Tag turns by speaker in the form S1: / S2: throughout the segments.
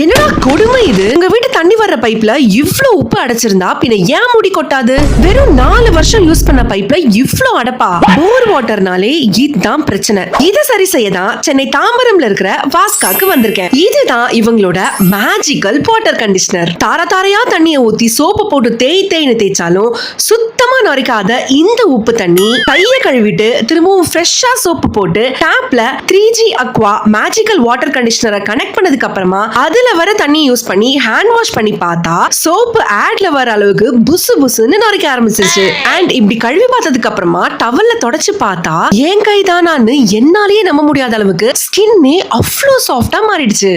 S1: என்னடா கொடுமை இது. உங்க வீட்டு தண்ணி வர்ற பைப்ல இவ்ளோ உப்பு அடைச்சிருந்தா பின்ன ஏன் முடி கொட்டாது? வெறும் 4 வருஷம் யூஸ் பண்ண பைப்ல இவ்ளோ அடப்பா? போர் வாட்டர்னாலே இதுதான் பிரச்சனை. இத சரி செய்ய தான் சென்னை தாம்பரம்ல இருக்கிற வாஸ்காக்கு வந்திருக்கேன். இதுதான் இவங்களோட மேஜிக்கல் வாட்டர் கண்டிஷனர். தார தாரையா தண்ணியை ஊத்தி சோப்பு போட்டு தேய்னு தேய்ச்சாலும் சுத்தமா நொறைக்காத இந்த உப்பு தண்ணி கைய கழுவிட்டு திரும்பவும் ஃப்ரெஷ்ஷா சோப்பு போட்டு டேப்ல 3G Aqua மேஜிக்கல் வாட்டர் கண்டிஷனரை கனெக்ட் பண்ணதுக்கு அப்புறமா அதுல வர தண்ணி யூஸ் பண்ணி ஹேண்ட் வாஷ் பண்ணி பார்த்தா சோப்பு ஆட்ல வர அளவுக்கு புசு புசுன்னு நொறைக்க ஆரம்பிச்சிருச்சு. அண்ட் இப்படி கழுவி பார்த்ததுக்கு அப்புறமா டவல்ல தொடச்சு பார்த்தா என் கைதானான்னு என்னாலேயே நம்ப முடியாத அளவுக்கு ஸ்கின்னே அவ்வளோ சாஃப்டா மாறிடுச்சு.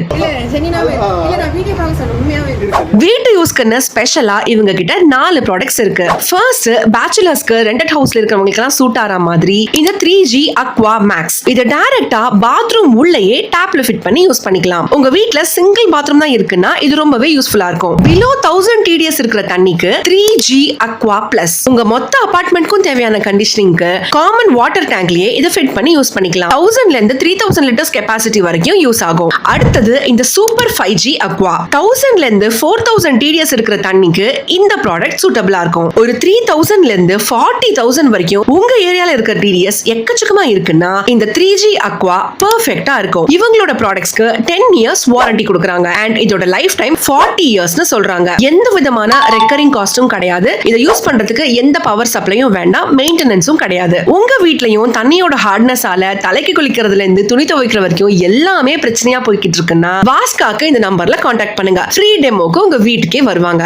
S1: வீட்டு யூஸ்க்குன்னு ஸ்பெஷலா இவங்க கிட்ட 4 ப்ராடக்ட்ஸ் இருக்கு. ஃபர்ஸ்ட் பேச்சுலர்ஸ்க்கு ரெண்டட் ஹவுஸ்ல இருக்கிறவங்களுக்கு எல்லாம் சூட் ஆற மாதிரி இந்த 3G Aqua Max. இத டைரக்டா பாத்ரூம் உள்ளேயே டேப்ல ஃபிட் பண்ணி யூஸ் பண்ணிக்கலாம். உங்க வீட்ல சிங்கிள் பாத்ரூம் தான் இருக்குன்னா இது ரொம்பவே யூஸ்ஃபுல்லா இருக்கும். பிலோ 1000 TDS இருக்கிற தண்ணிக்கு 3G Aqua Plus. உங்க மொத்த அபார்ட்மெண்ட்க்கும் தேவையான கண்டிஷனிங்க்கு காமன் வாட்டர் டேங்க்லயே இத ஃபிட் பண்ணி யூஸ் பண்ணிக்கலாம். 1000ல இருந்து 3000 லிட்டர்ஸ் கெபாசிட்டி வரைக்கும் யூஸ் ஆகும். அடுத்தது இந்த சூப்பர் 5G Aqua. 1000ல இருந்து 4000 TDS இருக்கிற தண்ணிக்கு இந்த ப்ராடக்ட் சூட்டபிளா இருக்கும். ஒரு 3000ல இருந்து 40000 வரைக்கும் உங்க ஏரியால இருக்கிற TDS எக்கச்சக்கமா இருக்குன்னா இந்த 3G Aqua பெர்ஃபெக்ட்டா இருக்கும். இவங்களோட ப்ராடக்ட்ஸ்க்கு 10 இயர்ஸ் வாரண்டி கொடுக்கறாங்க. அண்ட் இதோட லைஃப் டைம் 40 இயர்ஸ்னு சொல்றாங்க. எந்த விதமான ரெக்கரிங் காஸ்டும் கிடையாது. இத யூஸ் பண்றதுக்கு எந்த பவர் சப்ளையும் வேண்டாம், மெயின்டெனன்ஸும் கிடையாது. உங்க வீட்லயும் தண்ணியோட ஹார்ட்னஸால தலைக்கு குளிக்கிறதுல இருந்து துணி துவைக்கிற வரைக்கும் எல்லாமே பிரச்சனையா போய்கிட்டு இருக்குன்னா வாஸ்காக்கு இந்த நம்பர்ல கான்டாக்ட் பண்ணுங்க. ஃப்ரீ டெமோக்கு உங்க வீட்டுக்கே வருவாங்க.